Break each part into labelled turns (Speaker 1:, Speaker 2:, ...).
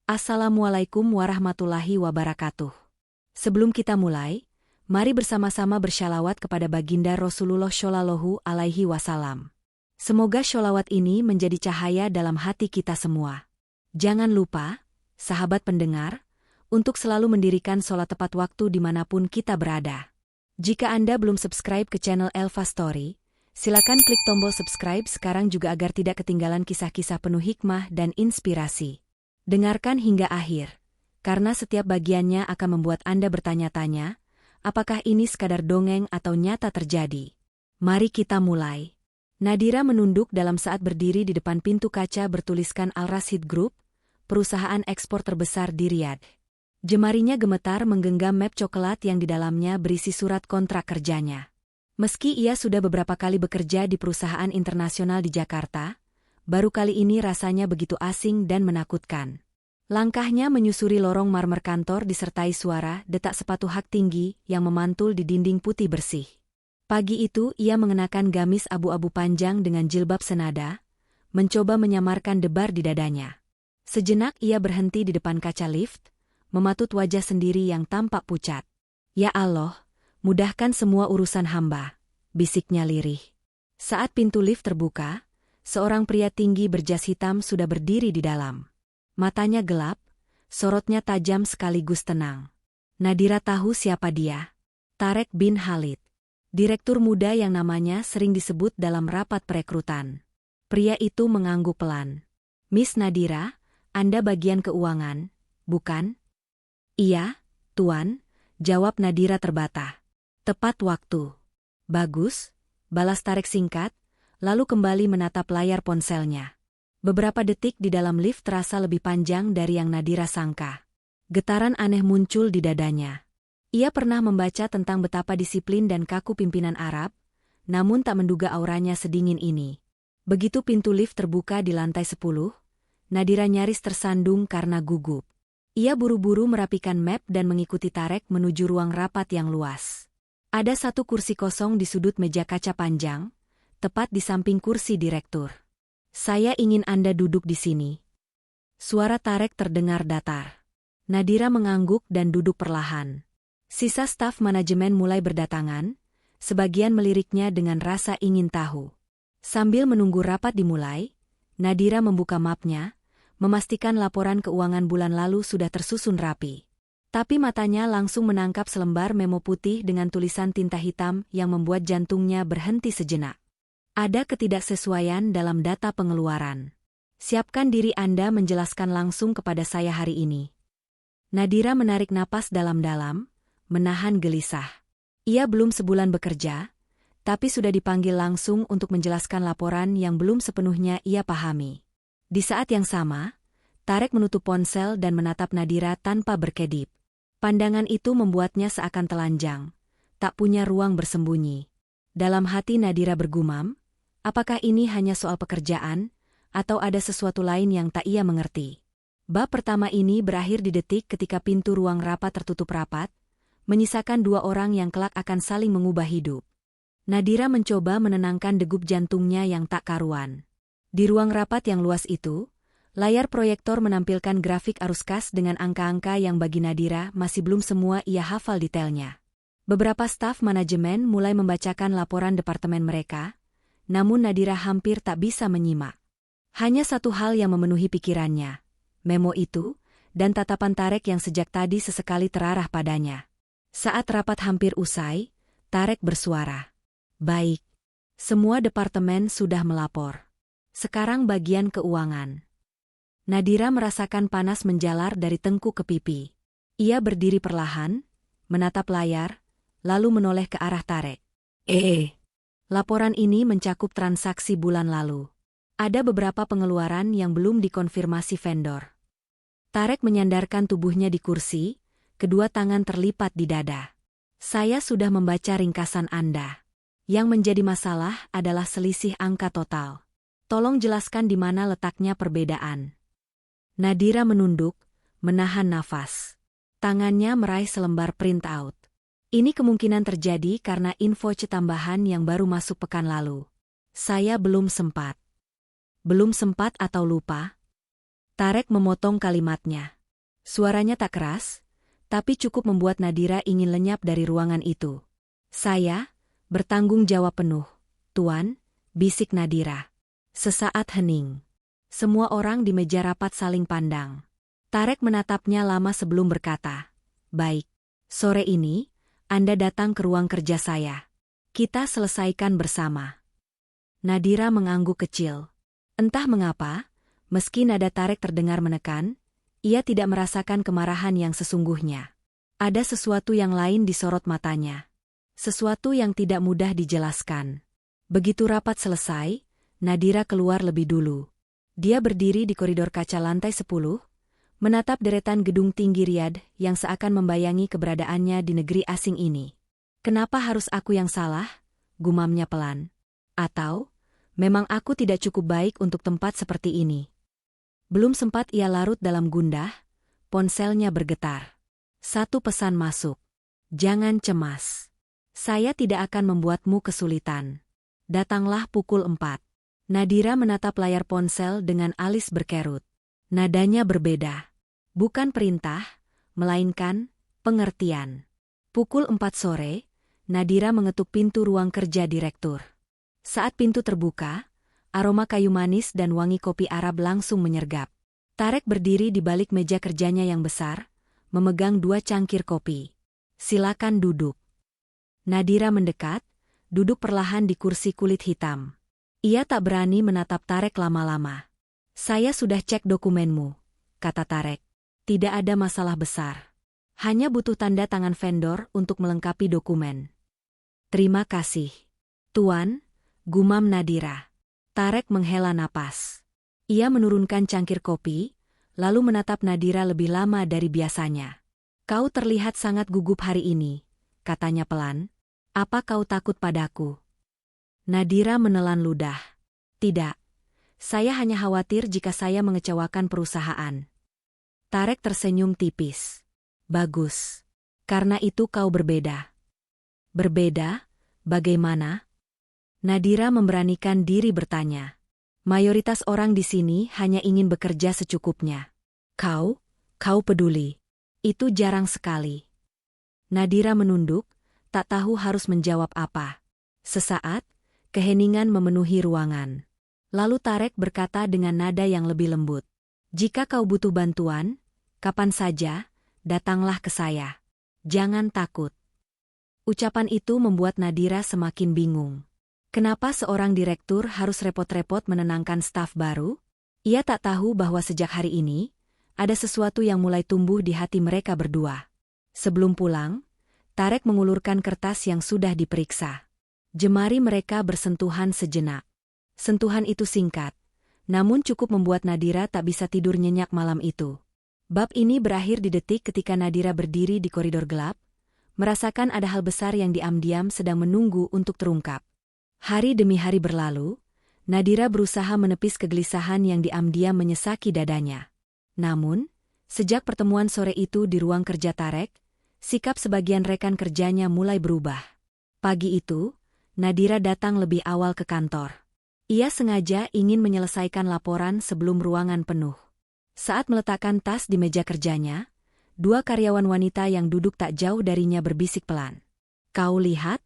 Speaker 1: Assalamualaikum warahmatullahi wabarakatuh. Sebelum kita mulai, mari bersama-sama bersyalawat kepada baginda Rasulullah Shallallahu Alaihi Wasallam. Semoga sholawat ini menjadi cahaya dalam hati kita semua. Jangan lupa, sahabat pendengar, untuk selalu mendirikan sholat tepat waktu dimanapun kita berada. Jika Anda belum subscribe ke channel Elva Story, silakan klik tombol subscribe sekarang juga agar tidak ketinggalan kisah-kisah penuh hikmah dan inspirasi. Dengarkan hingga akhir, karena setiap bagiannya akan membuat Anda bertanya-tanya, apakah ini sekadar dongeng atau nyata terjadi? Mari kita mulai. Nadira menunduk dalam saat berdiri di depan pintu kaca bertuliskan Al Rashid Group, perusahaan ekspor terbesar di Riyadh. Jemarinya gemetar menggenggam map coklat yang di dalamnya berisi surat kontrak kerjanya. Meski ia sudah beberapa kali bekerja di perusahaan internasional di Jakarta, baru kali ini rasanya begitu asing dan menakutkan. Langkahnya menyusuri lorong marmer kantor disertai suara detak sepatu hak tinggi yang memantul di dinding putih bersih. Pagi itu ia mengenakan gamis abu-abu panjang dengan jilbab senada, mencoba menyamarkan debar di dadanya. Sejenak ia berhenti di depan kaca lift, mematut wajah sendiri yang tampak pucat. "Ya Allah, mudahkan semua urusan hamba," bisiknya lirih. Saat pintu lift terbuka, seorang pria tinggi berjas hitam sudah berdiri di dalam. Matanya gelap, sorotnya tajam sekaligus tenang. Nadira tahu siapa dia. Tarek bin Khalid. Direktur muda yang namanya sering disebut dalam rapat perekrutan. Pria itu mengangguk pelan. "Miss Nadira, Anda bagian keuangan, bukan?" "Iya, Tuan," jawab Nadira terbata. "Tepat waktu." "Bagus," balas Tarek singkat, lalu kembali menatap layar ponselnya. Beberapa detik di dalam lift terasa lebih panjang dari yang Nadira sangka. Getaran aneh muncul di dadanya. Ia pernah membaca tentang betapa disiplin dan kaku pimpinan Arab, namun tak menduga auranya sedingin ini. Begitu pintu lift terbuka di lantai 10, Nadira nyaris tersandung karena gugup. Ia buru-buru merapikan map dan mengikuti Tarek menuju ruang rapat yang luas. Ada satu kursi kosong di sudut meja kaca panjang, tepat di samping kursi direktur. "Saya ingin Anda duduk di sini." Suara Tarek terdengar datar. Nadira mengangguk dan duduk perlahan. Sisa staf manajemen mulai berdatangan, sebagian meliriknya dengan rasa ingin tahu. Sambil menunggu rapat dimulai, Nadira membuka mapnya, memastikan laporan keuangan bulan lalu sudah tersusun rapi. Tapi matanya langsung menangkap selembar memo putih dengan tulisan tinta hitam yang membuat jantungnya berhenti sejenak. Ada ketidaksesuaian dalam data pengeluaran. "Siapkan diri Anda menjelaskan langsung kepada saya hari ini." Nadira menarik napas dalam-dalam, menahan gelisah. Ia belum sebulan bekerja, tapi sudah dipanggil langsung untuk menjelaskan laporan yang belum sepenuhnya ia pahami. Di saat yang sama, Tarek menutup ponsel dan menatap Nadira tanpa berkedip. Pandangan itu membuatnya seakan telanjang, tak punya ruang bersembunyi. Dalam hati Nadira bergumam, apakah ini hanya soal pekerjaan, atau ada sesuatu lain yang tak ia mengerti? Bab pertama ini berakhir di detik ketika pintu ruang rapat tertutup rapat, menyisakan dua orang yang kelak akan saling mengubah hidup. Nadira mencoba menenangkan degup jantungnya yang tak karuan. Di ruang rapat yang luas itu, layar proyektor menampilkan grafik arus kas dengan angka-angka yang bagi Nadira masih belum semua ia hafal detailnya. Beberapa staf manajemen mulai membacakan laporan departemen mereka, namun Nadira hampir tak bisa menyimak. Hanya satu hal yang memenuhi pikirannya, memo itu, dan tatapan Tarek yang sejak tadi sesekali terarah padanya. Saat rapat hampir usai, Tarek bersuara. "Baik. Semua departemen sudah melapor. Sekarang bagian keuangan." Nadira merasakan panas menjalar dari tengkuk ke pipi. Ia berdiri perlahan, menatap layar, lalu menoleh ke arah Tarek. Laporan ini mencakup transaksi bulan lalu. Ada beberapa pengeluaran yang belum dikonfirmasi vendor. Tarek menyandarkan tubuhnya di kursi, kedua tangan terlipat di dada. "Saya sudah membaca ringkasan Anda. Yang menjadi masalah adalah selisih angka total. Tolong jelaskan di mana letaknya perbedaan." Nadira menunduk, menahan nafas. Tangannya meraih selembar printout. Ini kemungkinan terjadi karena info tambahan yang baru masuk pekan lalu. "Saya belum sempat." "Belum sempat atau lupa?" Tarek memotong kalimatnya. Suaranya tak keras, tapi cukup membuat Nadira ingin lenyap dari ruangan itu. Saya bertanggung jawab penuh, Tuan, bisik Nadira. Sesaat hening. Semua orang di meja rapat saling pandang. Tarek menatapnya lama sebelum berkata, "Baik, sore ini, Anda datang ke ruang kerja saya. Kita selesaikan bersama." Nadira mengangguk kecil. Entah mengapa, meski nada Tarek terdengar menekan, ia tidak merasakan kemarahan yang sesungguhnya. Ada sesuatu yang lain di sorot matanya. Sesuatu yang tidak mudah dijelaskan. Begitu rapat selesai, Nadira keluar lebih dulu. Dia berdiri di koridor kaca lantai 10, menatap deretan gedung tinggi Riyadh yang seakan membayangi keberadaannya di negeri asing ini. "Kenapa harus aku yang salah?" gumamnya pelan. "Atau, memang aku tidak cukup baik untuk tempat seperti ini?" Belum sempat ia larut dalam gundah, ponselnya bergetar. Satu pesan masuk. "Jangan cemas. Saya tidak akan membuatmu kesulitan. Datanglah pukul 4. Nadira menatap layar ponsel dengan alis berkerut. Nadanya berbeda. Bukan perintah, melainkan pengertian. Pukul 4 sore, Nadira mengetuk pintu ruang kerja direktur. Saat pintu terbuka, aroma kayu manis dan wangi kopi Arab langsung menyergap. Tarek berdiri di balik meja kerjanya yang besar, memegang 2 cangkir kopi. "Silakan duduk." Nadira mendekat, duduk perlahan di kursi kulit hitam. Ia tak berani menatap Tarek lama-lama. "Saya sudah cek dokumenmu," kata Tarek. "Tidak ada masalah besar. Hanya butuh tanda tangan vendor untuk melengkapi dokumen." "Terima kasih, Tuan," gumam Nadira. Tarek menghela napas. Ia menurunkan cangkir kopi, lalu menatap Nadira lebih lama dari biasanya. "Kau terlihat sangat gugup hari ini," katanya pelan. "Apa kau takut padaku?" Nadira menelan ludah. "Tidak. Saya hanya khawatir jika saya mengecewakan perusahaan." Tarek tersenyum tipis. "Bagus. Karena itu kau berbeda." "Berbeda? Bagaimana?" Nadira memberanikan diri bertanya. "Mayoritas orang di sini hanya ingin bekerja secukupnya. Kau peduli. Itu jarang sekali." Nadira menunduk, tak tahu harus menjawab apa. Sesaat, keheningan memenuhi ruangan. Lalu Tarek berkata dengan nada yang lebih lembut, "Jika kau butuh bantuan, kapan saja, datanglah ke saya. Jangan takut." Ucapan itu membuat Nadira semakin bingung. Kenapa seorang direktur harus repot-repot menenangkan staf baru? Ia tak tahu bahwa sejak hari ini, ada sesuatu yang mulai tumbuh di hati mereka berdua. Sebelum pulang, Tarek mengulurkan kertas yang sudah diperiksa. Jemari mereka bersentuhan sejenak. Sentuhan itu singkat, namun cukup membuat Nadira tak bisa tidur nyenyak malam itu. Bab ini berakhir di detik ketika Nadira berdiri di koridor gelap, merasakan ada hal besar yang diam-diam sedang menunggu untuk terungkap. Hari demi hari berlalu, Nadira berusaha menepis kegelisahan yang diam-diam menyesaki dadanya. Namun, sejak pertemuan sore itu di ruang kerja Tarek, sikap sebagian rekan kerjanya mulai berubah. Pagi itu, Nadira datang lebih awal ke kantor. Ia sengaja ingin menyelesaikan laporan sebelum ruangan penuh. Saat meletakkan tas di meja kerjanya, 2 karyawan wanita yang duduk tak jauh darinya berbisik pelan. "Kau lihat?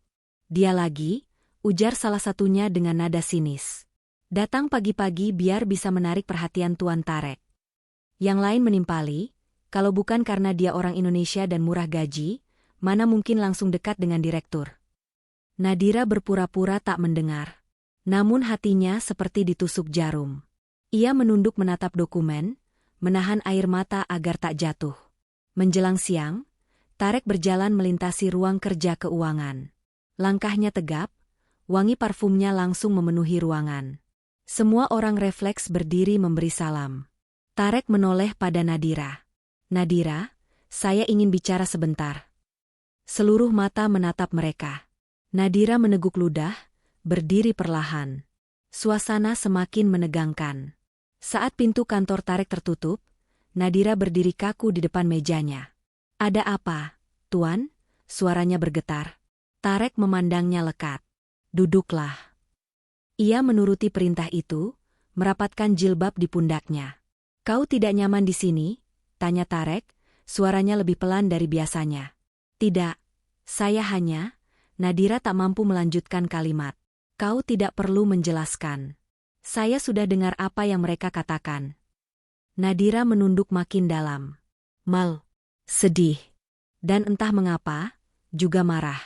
Speaker 1: Dia lagi," ujar salah satunya dengan nada sinis. "Datang pagi-pagi biar bisa menarik perhatian Tuan Tarek." Yang lain menimpali, kalau bukan karena dia orang Indonesia dan murah gaji, mana mungkin langsung dekat dengan direktur. Nadira berpura-pura tak mendengar. Namun hatinya seperti ditusuk jarum. Ia menunduk menatap dokumen, menahan air mata agar tak jatuh. Menjelang siang, Tarek berjalan melintasi ruang kerja keuangan. Langkahnya tegap, wangi parfumnya langsung memenuhi ruangan. Semua orang refleks berdiri memberi salam. Tarek menoleh pada Nadira. "Nadira, saya ingin bicara sebentar." Seluruh mata menatap mereka. Nadira meneguk ludah, berdiri perlahan. Suasana semakin menegangkan. Saat pintu kantor Tarek tertutup, Nadira berdiri kaku di depan mejanya. "Ada apa, Tuan?" Suaranya bergetar. Tarek memandangnya lekat. "Duduklah." Ia menuruti perintah itu, merapatkan jilbab di pundaknya. "Kau tidak nyaman di sini, Tanya Tarek, suaranya lebih pelan dari biasanya. Tidak, saya hanya... Nadira tak mampu melanjutkan kalimat. Kau tidak perlu menjelaskan. Saya sudah dengar apa yang mereka katakan. Nadira menunduk makin dalam. Sedih. Dan entah mengapa, juga marah.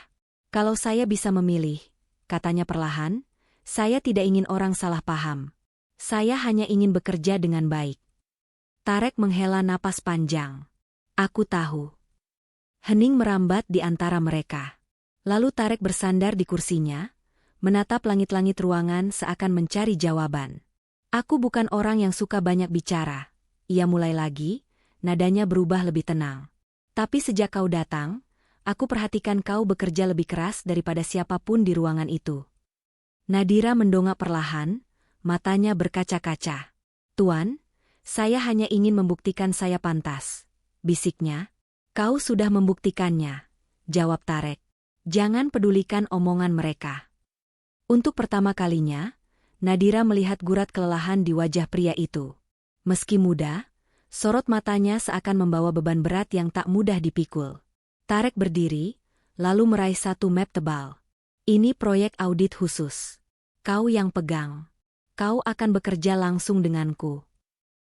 Speaker 1: Kalau saya bisa memilih, katanya perlahan, saya tidak ingin orang salah paham. Saya hanya ingin bekerja dengan baik. Tarek menghela napas panjang. Aku tahu. Hening merambat di antara mereka. Lalu Tarek bersandar di kursinya, menatap langit-langit ruangan seakan mencari jawaban. Aku bukan orang yang suka banyak bicara. Ia mulai lagi, nadanya berubah lebih tenang. Tapi sejak kau datang, aku perhatikan kau bekerja lebih keras daripada siapapun di ruangan itu. Nadira mendongak perlahan, matanya berkaca-kaca. Tuan, saya hanya ingin membuktikan saya pantas. Bisiknya, kau sudah membuktikannya, jawab Tarek. Jangan pedulikan omongan mereka. Untuk pertama kalinya, Nadira melihat gurat kelelahan di wajah pria itu. Meski muda, sorot matanya seakan membawa beban berat yang tak mudah dipikul. Tarek berdiri, lalu meraih satu map tebal. Ini proyek audit khusus. Kau yang pegang. Kau akan bekerja langsung denganku.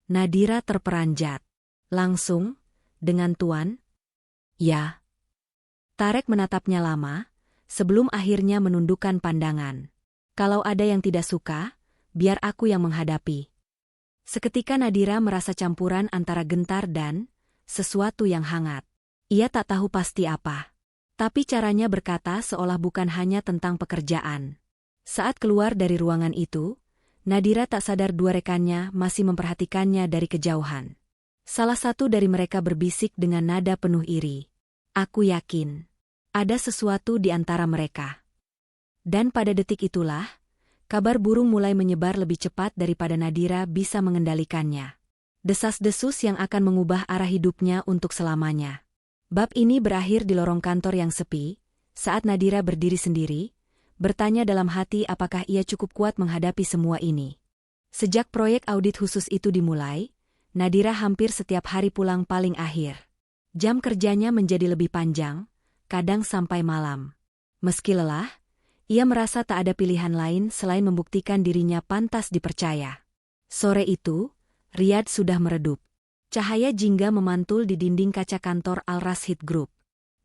Speaker 1: Nadira terperanjat. Langsung? Dengan Tuan? Ya. Tarek menatapnya lama, sebelum akhirnya menundukkan pandangan. Kalau ada yang tidak suka, biar aku yang menghadapi. Seketika Nadira merasa campuran antara gentar dan sesuatu yang hangat. Ia tak tahu pasti apa. Tapi caranya berkata seolah bukan hanya tentang pekerjaan. Saat keluar dari ruangan itu, Nadira tak sadar dua rekannya masih memperhatikannya dari kejauhan. Salah satu dari mereka berbisik dengan nada penuh iri. Aku yakin. Ada sesuatu di antara mereka. Dan pada detik itulah, kabar burung mulai menyebar lebih cepat daripada Nadira bisa mengendalikannya. Desas-desus yang akan mengubah arah hidupnya untuk selamanya. Bab ini berakhir di lorong kantor yang sepi, saat Nadira berdiri sendiri, bertanya dalam hati apakah ia cukup kuat menghadapi semua ini. Sejak proyek audit khusus itu dimulai, Nadira hampir setiap hari pulang paling akhir. Jam kerjanya menjadi lebih panjang, kadang sampai malam. Meski lelah, ia merasa tak ada pilihan lain selain membuktikan dirinya pantas dipercaya. Sore itu, Riyad sudah meredup. Cahaya jingga memantul di dinding kaca kantor Al-Rashid Group.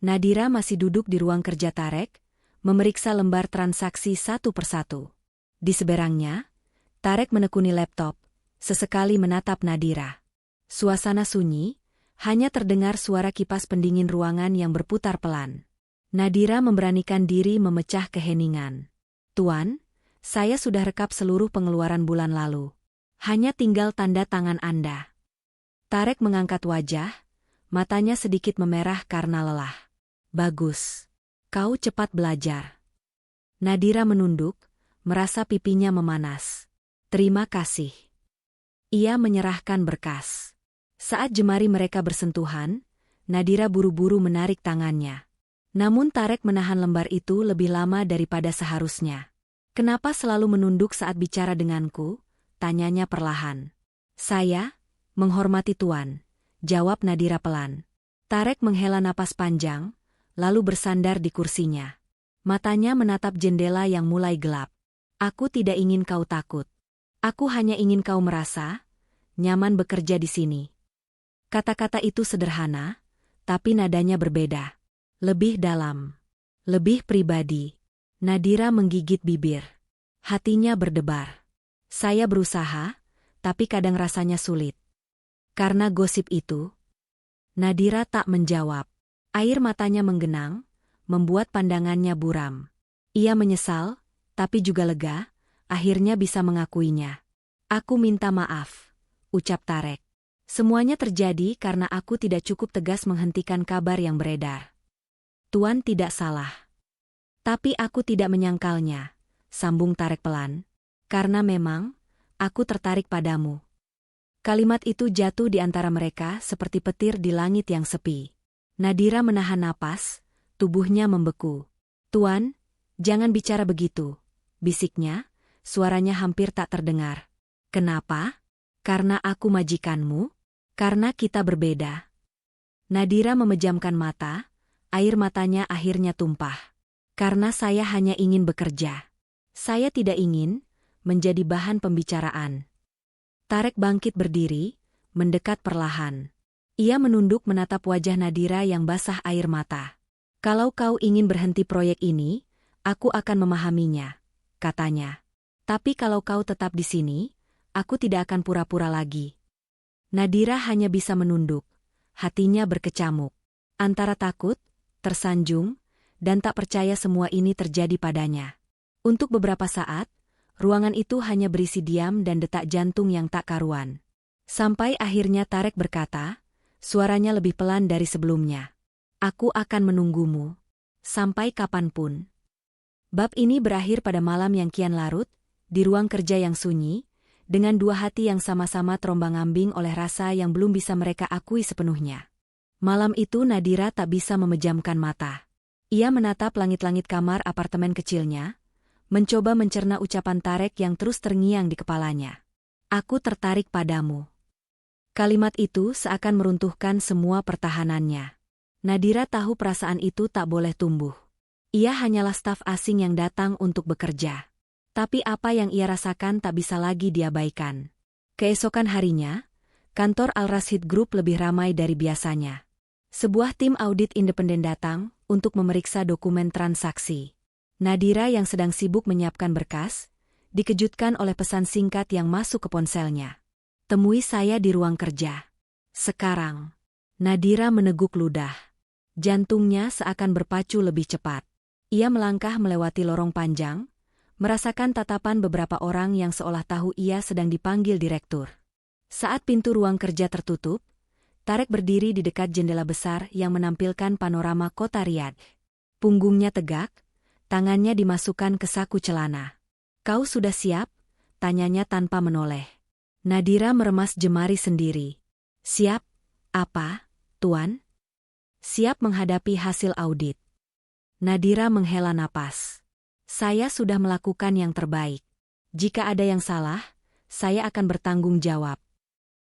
Speaker 1: Nadira masih duduk di ruang kerja Tarek, memeriksa lembar transaksi satu persatu. Di seberangnya, Tarek menekuni laptop, sesekali menatap Nadira. Suasana sunyi, hanya terdengar suara kipas pendingin ruangan yang berputar pelan. Nadira memberanikan diri memecah keheningan. Tuan, saya sudah rekap seluruh pengeluaran bulan lalu. Hanya tinggal tanda tangan Anda. Tarek mengangkat wajah, matanya sedikit memerah karena lelah. Bagus. Kau cepat belajar. Nadira menunduk, merasa pipinya memanas. Terima kasih. Ia menyerahkan berkas. Saat jemari mereka bersentuhan, Nadira buru-buru menarik tangannya. Namun Tarek menahan lembar itu lebih lama daripada seharusnya. Kenapa selalu menunduk saat bicara denganku? Tanyanya perlahan. Saya, menghormati Tuan, jawab Nadira pelan. Tarek menghela napas panjang, lalu bersandar di kursinya. Matanya menatap jendela yang mulai gelap. Aku tidak ingin kau takut. Aku hanya ingin kau merasa nyaman bekerja di sini. Kata-kata itu sederhana, tapi nadanya berbeda. Lebih dalam. Lebih pribadi. Nadira menggigit bibir. Hatinya berdebar. Saya berusaha, tapi kadang rasanya sulit. Karena gosip itu. Nadira tak menjawab. Air matanya menggenang, membuat pandangannya buram. Ia menyesal, tapi juga lega, akhirnya bisa mengakuinya. Aku minta maaf, ucap Tarek. Semuanya terjadi karena aku tidak cukup tegas menghentikan kabar yang beredar. Tuan tidak salah. Tapi aku tidak menyangkalnya, sambung Tarek pelan. Karena memang, aku tertarik padamu. Kalimat itu jatuh di antara mereka seperti petir di langit yang sepi. Nadira menahan napas, tubuhnya membeku. Tuan, jangan bicara begitu, bisiknya, suaranya hampir tak terdengar. Kenapa? Karena aku majikanmu? Karena kita berbeda. Nadira memejamkan mata, air matanya akhirnya tumpah. Karena saya hanya ingin bekerja. Saya tidak ingin menjadi bahan pembicaraan. Tarek bangkit berdiri, mendekat perlahan. Ia menunduk menatap wajah Nadira yang basah air mata. Kalau kau ingin berhenti proyek ini, aku akan memahaminya, katanya. Tapi kalau kau tetap di sini, aku tidak akan pura-pura lagi. Nadira hanya bisa menunduk, hatinya berkecamuk. Antara takut, tersanjung, dan tak percaya semua ini terjadi padanya. Untuk beberapa saat, ruangan itu hanya berisi diam dan detak jantung yang tak karuan. Sampai akhirnya Tarek berkata, suaranya lebih pelan dari sebelumnya. Aku akan menunggumu. Sampai kapanpun. Bab ini berakhir pada malam yang kian larut, di ruang kerja yang sunyi, dengan dua hati yang sama-sama terombang-ambing oleh rasa yang belum bisa mereka akui sepenuhnya. Malam itu Nadira tak bisa memejamkan mata. Ia menatap langit-langit kamar apartemen kecilnya, mencoba mencerna ucapan Tarek yang terus terngiang di kepalanya. Aku tertarik padamu. Kalimat itu seakan meruntuhkan semua pertahanannya. Nadira tahu perasaan itu tak boleh tumbuh. Ia hanyalah staf asing yang datang untuk bekerja. Tapi apa yang ia rasakan tak bisa lagi diabaikan. Keesokan harinya, kantor Al-Rashid Group lebih ramai dari biasanya. Sebuah tim audit independen datang untuk memeriksa dokumen transaksi. Nadira yang sedang sibuk menyiapkan berkas, dikejutkan oleh pesan singkat yang masuk ke ponselnya. Temui saya di ruang kerja. Sekarang. Nadira meneguk ludah. Jantungnya seakan berpacu lebih cepat. Ia melangkah melewati lorong panjang, merasakan tatapan beberapa orang yang seolah tahu ia sedang dipanggil direktur. Saat pintu ruang kerja tertutup, Tarek berdiri di dekat jendela besar yang menampilkan panorama kota Riyadh. Punggungnya tegak, tangannya dimasukkan ke saku celana. Kau sudah siap? Tanyanya tanpa menoleh. Nadira meremas jemari sendiri. Siap? Apa, Tuan? Siap menghadapi hasil audit. Nadira menghela napas. Saya sudah melakukan yang terbaik. Jika ada yang salah, saya akan bertanggung jawab.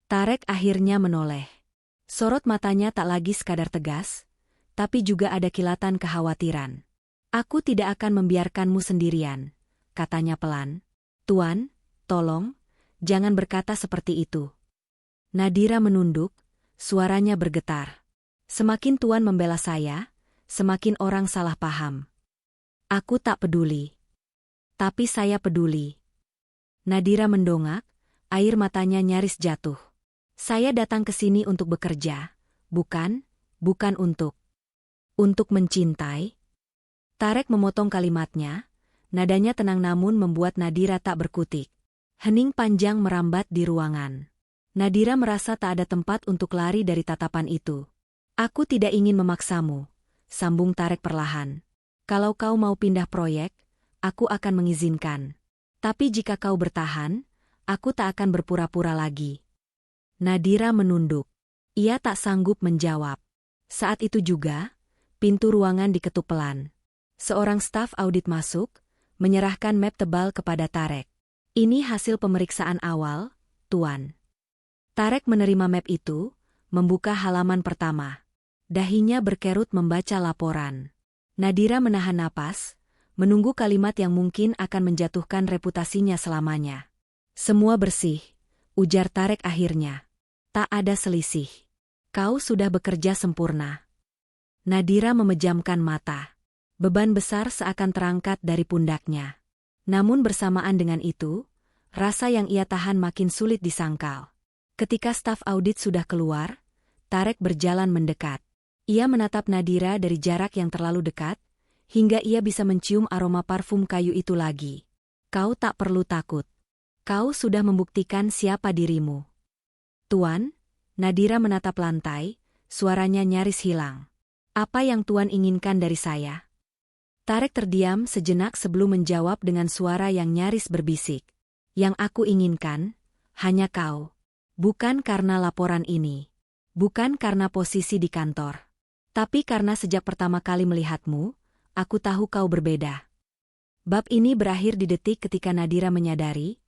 Speaker 1: Tarek akhirnya menoleh. Sorot matanya tak lagi sekadar tegas, tapi juga ada kilatan kekhawatiran. Aku tidak akan membiarkanmu sendirian, katanya pelan. Tuan, tolong, jangan berkata seperti itu. Nadira menunduk, suaranya bergetar. Semakin Tuan membela saya, semakin orang salah paham. Aku tak peduli. Tapi saya peduli. Nadira mendongak, air matanya nyaris jatuh. Saya datang ke sini untuk bekerja, bukan untuk mencintai. Tarek memotong kalimatnya, nadanya tenang namun membuat Nadira tak berkutik. Hening panjang merambat di ruangan. Nadira merasa tak ada tempat untuk lari dari tatapan itu. Aku tidak ingin memaksamu, sambung Tarek perlahan. Kalau kau mau pindah proyek, aku akan mengizinkan. Tapi jika kau bertahan, aku tak akan berpura-pura lagi. Nadira menunduk. Ia tak sanggup menjawab. Saat itu juga, pintu ruangan diketuk pelan. Seorang staf audit masuk, menyerahkan map tebal kepada Tarek. Ini hasil pemeriksaan awal, Tuan. Tarek menerima map itu, membuka halaman pertama. Dahinya berkerut membaca laporan. Nadira menahan napas, menunggu kalimat yang mungkin akan menjatuhkan reputasinya selamanya. Semua bersih, ujar Tarek akhirnya. Tak ada selisih. Kau sudah bekerja sempurna. Nadira memejamkan mata. Beban besar seakan terangkat dari pundaknya. Namun bersamaan dengan itu, rasa yang ia tahan makin sulit disangkal. Ketika staf audit sudah keluar, Tarek berjalan mendekat. Ia menatap Nadira dari jarak yang terlalu dekat, hingga ia bisa mencium aroma parfum kayu itu lagi. Kau tak perlu takut. Kau sudah membuktikan siapa dirimu. Tuan, Nadira menatap lantai, suaranya nyaris hilang. Apa yang Tuan inginkan dari saya? Tarek terdiam sejenak sebelum menjawab dengan suara yang nyaris berbisik. Yang aku inginkan, hanya kau. Bukan karena laporan ini. Bukan karena posisi di kantor. Tapi karena sejak pertama kali melihatmu, aku tahu kau berbeda. Bab ini berakhir di detik ketika Nadira menyadari,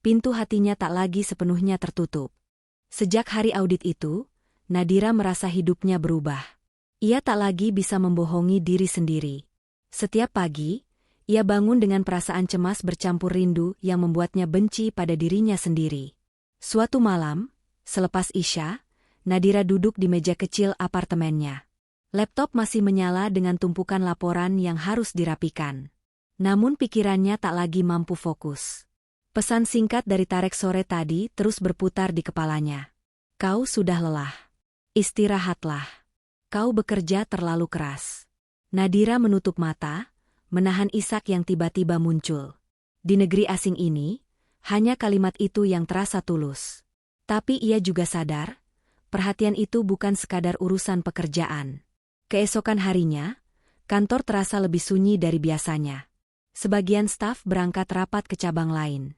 Speaker 1: pintu hatinya tak lagi sepenuhnya tertutup. Sejak hari audit itu, Nadira merasa hidupnya berubah. Ia tak lagi bisa membohongi diri sendiri. Setiap pagi, ia bangun dengan perasaan cemas bercampur rindu yang membuatnya benci pada dirinya sendiri. Suatu malam, selepas Isya, Nadira duduk di meja kecil apartemennya. Laptop masih menyala dengan tumpukan laporan yang harus dirapikan. Namun pikirannya tak lagi mampu fokus. Pesan singkat dari Tarek sore tadi terus berputar di kepalanya. Kau sudah lelah. Istirahatlah. Kau bekerja terlalu keras. Nadira menutup mata, menahan isak yang tiba-tiba muncul. Di negeri asing ini, hanya kalimat itu yang terasa tulus. Tapi ia juga sadar, perhatian itu bukan sekadar urusan pekerjaan. Keesokan harinya, kantor terasa lebih sunyi dari biasanya. Sebagian staf berangkat rapat ke cabang lain.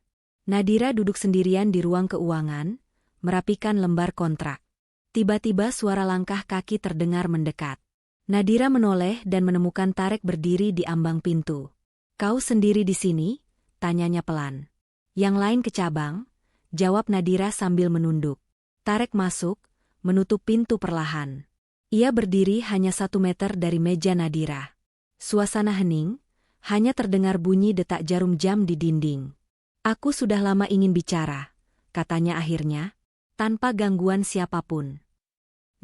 Speaker 1: Nadira duduk sendirian di ruang keuangan, merapikan lembar kontrak. Tiba-tiba suara langkah kaki terdengar mendekat. Nadira menoleh dan menemukan Tarek berdiri di ambang pintu. Kau sendiri di sini? Tanyanya pelan. Yang lain ke cabang? Jawab Nadira sambil menunduk. Tarek masuk, menutup pintu perlahan. Ia berdiri hanya 1 meter dari meja Nadira. Suasana hening, hanya terdengar bunyi detak jarum jam di dinding. Aku sudah lama ingin bicara, katanya akhirnya, tanpa gangguan siapapun.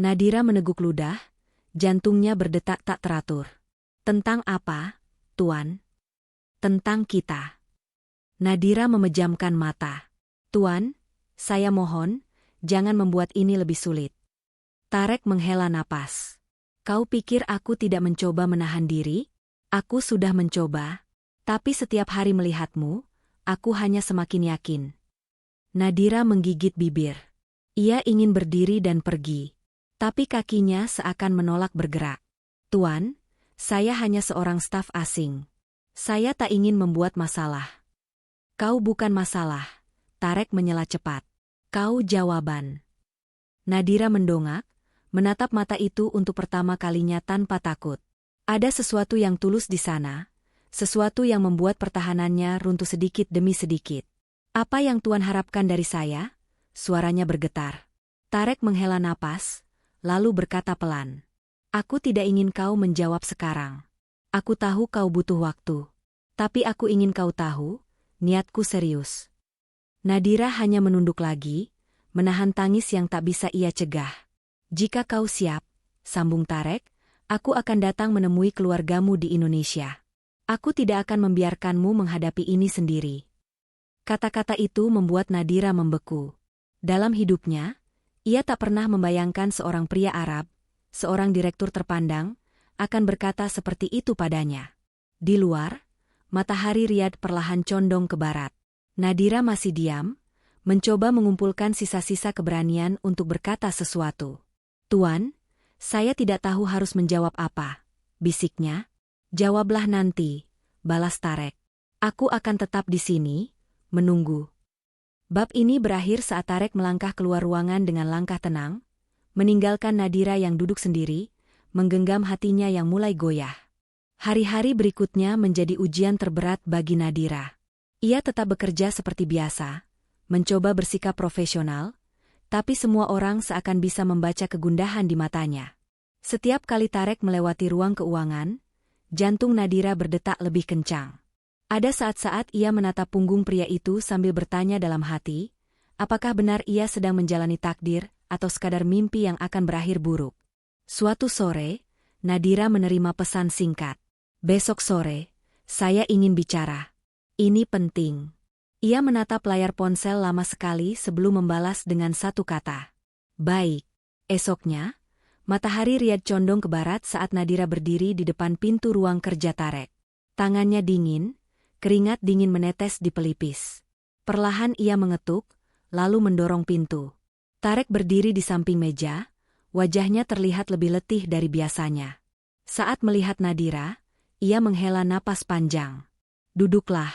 Speaker 1: Nadira meneguk ludah, jantungnya berdetak tak teratur. Tentang apa, Tuan? Tentang kita. Nadira memejamkan mata. Tuan, saya mohon, jangan membuat ini lebih sulit. Tarek menghela napas. Kau pikir aku tidak mencoba menahan diri? Aku sudah mencoba. Tapi setiap hari melihatmu, aku hanya semakin yakin. Nadira menggigit bibir. Ia ingin berdiri dan pergi. Tapi kakinya seakan menolak bergerak. Tuan, saya hanya seorang staf asing. Saya tak ingin membuat masalah. Kau bukan masalah. Tarek menyela cepat. Kau jawaban. Nadira mendongak, menatap mata itu untuk pertama kalinya tanpa takut. Ada sesuatu yang tulus di sana. Sesuatu yang membuat pertahanannya runtuh sedikit demi sedikit. Apa yang Tuan harapkan dari saya? Suaranya bergetar. Tarek menghela napas, lalu berkata pelan. Aku tidak ingin kau menjawab sekarang. Aku tahu kau butuh waktu. Tapi aku ingin kau tahu, niatku serius. Nadira hanya menunduk lagi, menahan tangis yang tak bisa ia cegah. Jika kau siap, sambung Tarek, aku akan datang menemui keluargamu di Indonesia. Aku tidak akan membiarkanmu menghadapi ini sendiri. Kata-kata itu membuat Nadira membeku. Dalam hidupnya, ia tak pernah membayangkan seorang pria Arab, seorang direktur terpandang, akan berkata seperti itu padanya. Di luar, matahari Riyadh perlahan condong ke barat. Nadira masih diam, mencoba mengumpulkan sisa-sisa keberanian untuk berkata sesuatu. Tuan, saya tidak tahu harus menjawab apa, bisiknya. Jawablah nanti, balas Tarek. Aku akan tetap di sini, menunggu. Bab ini berakhir saat Tarek melangkah keluar ruangan dengan langkah tenang, meninggalkan Nadira yang duduk sendiri, menggenggam hatinya yang mulai goyah. Hari-hari berikutnya menjadi ujian terberat bagi Nadira. Ia tetap bekerja seperti biasa, mencoba bersikap profesional, tapi semua orang seakan bisa membaca kegundahan di matanya. Setiap kali Tarek melewati ruang keuangan, jantung Nadira berdetak lebih kencang. Ada saat-saat ia menatap punggung pria itu sambil bertanya dalam hati, apakah benar ia sedang menjalani takdir atau sekadar mimpi yang akan berakhir buruk. Suatu sore, Nadira menerima pesan singkat. Besok sore, saya ingin bicara. Ini penting. Ia menatap layar ponsel lama sekali sebelum membalas dengan satu kata. Baik. Esoknya, matahari Riyadh condong ke barat saat Nadira berdiri di depan pintu ruang kerja Tarek. Tangannya dingin, keringat dingin menetes di pelipis. Perlahan ia mengetuk, lalu mendorong pintu. Tarek berdiri di samping meja, wajahnya terlihat lebih letih dari biasanya. Saat melihat Nadira, ia menghela napas panjang. Duduklah,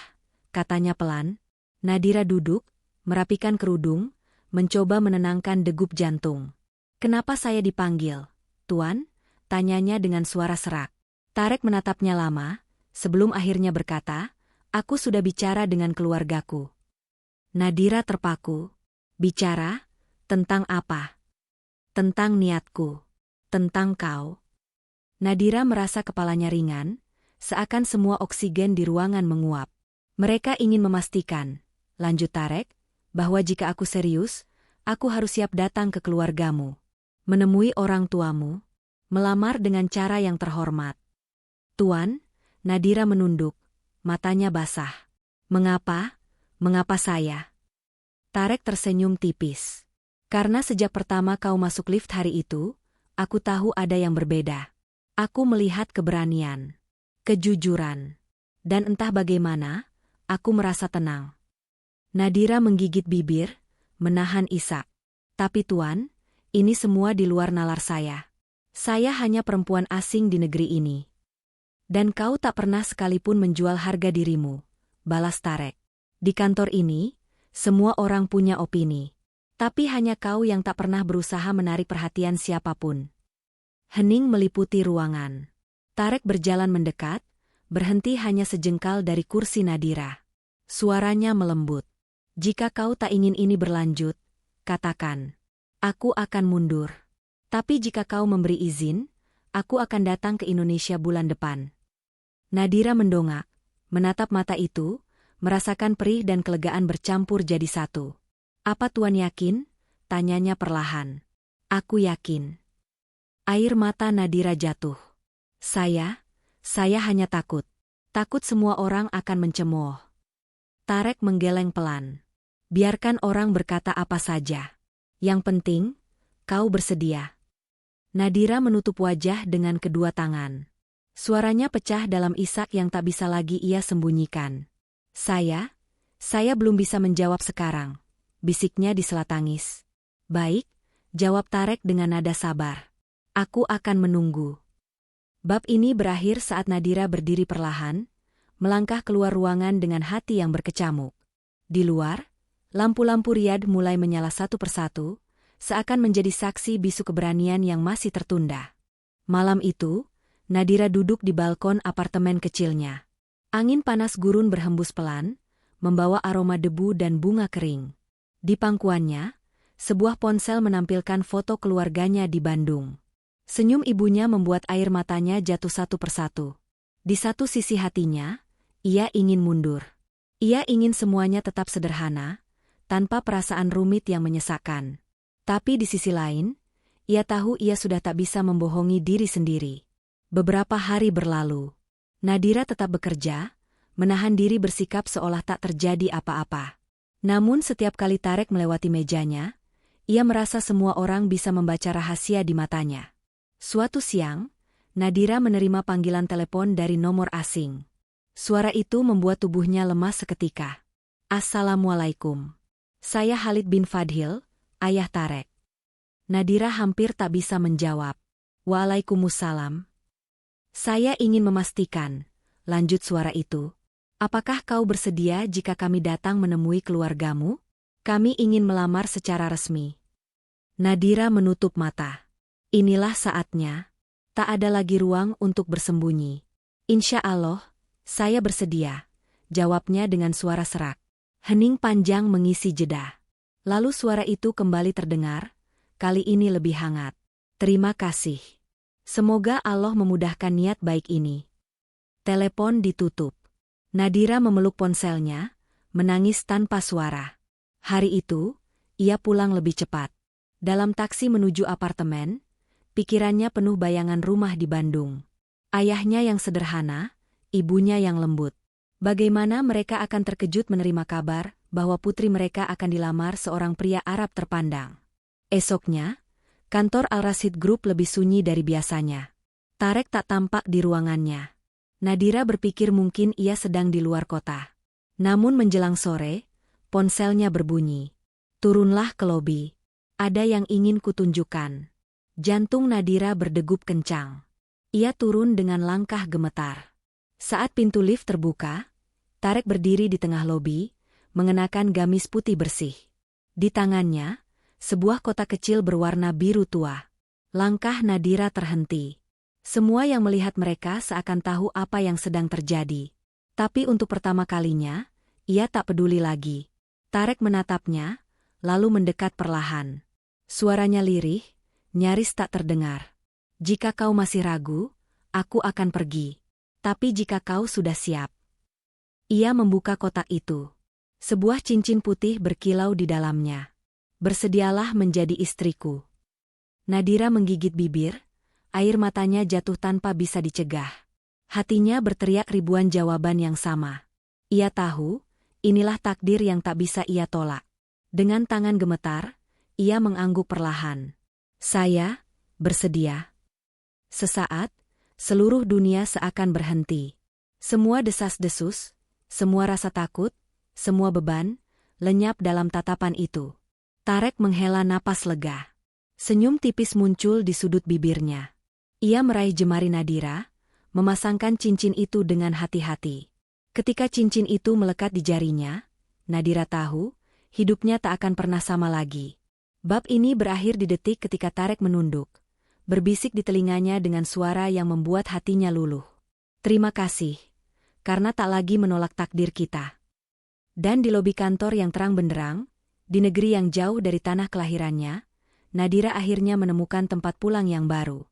Speaker 1: katanya pelan. Nadira duduk, merapikan kerudung, mencoba menenangkan degup jantung. Kenapa saya dipanggil, Tuan? Tanyanya dengan suara serak. Tarek menatapnya lama, sebelum akhirnya berkata, aku sudah bicara dengan keluargaku. Nadira terpaku. Bicara? Tentang apa? Tentang niatku. Tentang kau. Nadira merasa kepalanya ringan, seakan semua oksigen di ruangan menguap. Mereka ingin memastikan, lanjut Tarek, bahwa jika aku serius, aku harus siap datang ke keluargamu. Menemui orang tuamu. Melamar dengan cara yang terhormat. Tuan, Nadira menunduk, matanya basah. Mengapa? Mengapa saya? Tarek tersenyum tipis. Karena sejak pertama kau masuk lift hari itu, aku tahu ada yang berbeda. Aku melihat keberanian, kejujuran, dan entah bagaimana, aku merasa tenang. Nadira menggigit bibir, menahan isak. Tapi Tuan, ini semua di luar nalar saya. Saya hanya perempuan asing di negeri ini. Dan kau tak pernah sekalipun menjual harga dirimu, balas Tarek. Di kantor ini, semua orang punya opini. Tapi hanya kau yang tak pernah berusaha menarik perhatian siapapun. Hening meliputi ruangan. Tarek berjalan mendekat, berhenti hanya sejengkal dari kursi Nadira. Suaranya melembut. Jika kau tak ingin ini berlanjut, katakan. Aku akan mundur. Tapi jika kau memberi izin, aku akan datang ke Indonesia bulan depan. Nadira mendongak, menatap mata itu, merasakan perih dan kelegaan bercampur jadi satu. Apa Tuan yakin? Tanyanya perlahan. Aku yakin. Air mata Nadira jatuh. Saya hanya takut. Takut semua orang akan mencemooh. Tarek menggeleng pelan. Biarkan orang berkata apa saja. Yang penting, kau bersedia. Nadira menutup wajah dengan kedua tangan. Suaranya pecah dalam isak yang tak bisa lagi ia sembunyikan. Saya belum bisa menjawab sekarang, bisiknya di sela tangis. Baik, jawab Tarek dengan nada sabar. Aku akan menunggu. Bab ini berakhir saat Nadira berdiri perlahan, melangkah keluar ruangan dengan hati yang berkecamuk. Di luar, lampu-lampu Riyadh mulai menyala satu persatu, seakan menjadi saksi bisu keberanian yang masih tertunda. Malam itu, Nadira duduk di balkon apartemen kecilnya. Angin panas gurun berhembus pelan, membawa aroma debu dan bunga kering. Di pangkuannya, sebuah ponsel menampilkan foto keluarganya di Bandung. Senyum ibunya membuat air matanya jatuh satu persatu. Di satu sisi hatinya, ia ingin mundur. Ia ingin semuanya tetap sederhana, tanpa perasaan rumit yang menyesakkan. Tapi di sisi lain, ia tahu ia sudah tak bisa membohongi diri sendiri. Beberapa hari berlalu. Nadira tetap bekerja, menahan diri bersikap seolah tak terjadi apa-apa. Namun setiap kali Tarek melewati mejanya, ia merasa semua orang bisa membaca rahasia di matanya. Suatu siang, Nadira menerima panggilan telepon dari nomor asing. Suara itu membuat tubuhnya lemas seketika. Assalamualaikum. Saya Khalid bin Fadhil, ayah Tarek. Nadira hampir tak bisa menjawab. Waalaikumsalam. Saya ingin memastikan, lanjut suara itu. Apakah kau bersedia jika kami datang menemui keluargamu? Kami ingin melamar secara resmi. Nadira menutup mata. Inilah saatnya. Tak ada lagi ruang untuk bersembunyi. Insya Allah, saya bersedia, jawabnya dengan suara serak. Hening panjang mengisi jeda. Lalu suara itu kembali terdengar, kali ini lebih hangat. Terima kasih. Semoga Allah memudahkan niat baik ini. Telepon ditutup. Nadira memeluk ponselnya, menangis tanpa suara. Hari itu, ia pulang lebih cepat. Dalam taksi menuju apartemen, pikirannya penuh bayangan rumah di Bandung. Ayahnya yang sederhana, ibunya yang lembut. Bagaimana mereka akan terkejut menerima kabar bahwa putri mereka akan dilamar seorang pria Arab terpandang. Esoknya, kantor Al-Rasyid Group lebih sunyi dari biasanya. Tarek tak tampak di ruangannya. Nadira berpikir mungkin ia sedang di luar kota. Namun menjelang sore, ponselnya berbunyi. Turunlah ke lobi. Ada yang ingin kutunjukkan. Jantung Nadira berdegup kencang. Ia turun dengan langkah gemetar. Saat pintu lift terbuka, Tarek berdiri di tengah lobi, mengenakan gamis putih bersih. Di tangannya, sebuah kotak kecil berwarna biru tua. Langkah Nadira terhenti. Semua yang melihat mereka seakan tahu apa yang sedang terjadi. Tapi untuk pertama kalinya, ia tak peduli lagi. Tarek menatapnya, lalu mendekat perlahan. Suaranya lirih, nyaris tak terdengar. Jika kau masih ragu, aku akan pergi. Tapi jika kau sudah siap. Ia membuka kotak itu. Sebuah cincin putih berkilau di dalamnya. Bersedialah menjadi istriku. Nadira menggigit bibir, air matanya jatuh tanpa bisa dicegah. Hatinya berteriak ribuan jawaban yang sama. Ia tahu, inilah takdir yang tak bisa ia tolak. Dengan tangan gemetar, ia mengangguk perlahan. Saya bersedia. Sesaat, seluruh dunia seakan berhenti. Semua desas-desus, semua rasa takut, semua beban, lenyap dalam tatapan itu. Tarek menghela napas lega. Senyum tipis muncul di sudut bibirnya. Ia meraih jemari Nadira, memasangkan cincin itu dengan hati-hati. Ketika cincin itu melekat di jarinya, Nadira tahu, hidupnya tak akan pernah sama lagi. Bab ini berakhir di detik ketika Tarek menunduk, berbisik di telinganya dengan suara yang membuat hatinya luluh. Terima kasih, karena tak lagi menolak takdir kita. Dan di lobi kantor yang terang benderang, di negeri yang jauh dari tanah kelahirannya, Nadira akhirnya menemukan tempat pulang yang baru.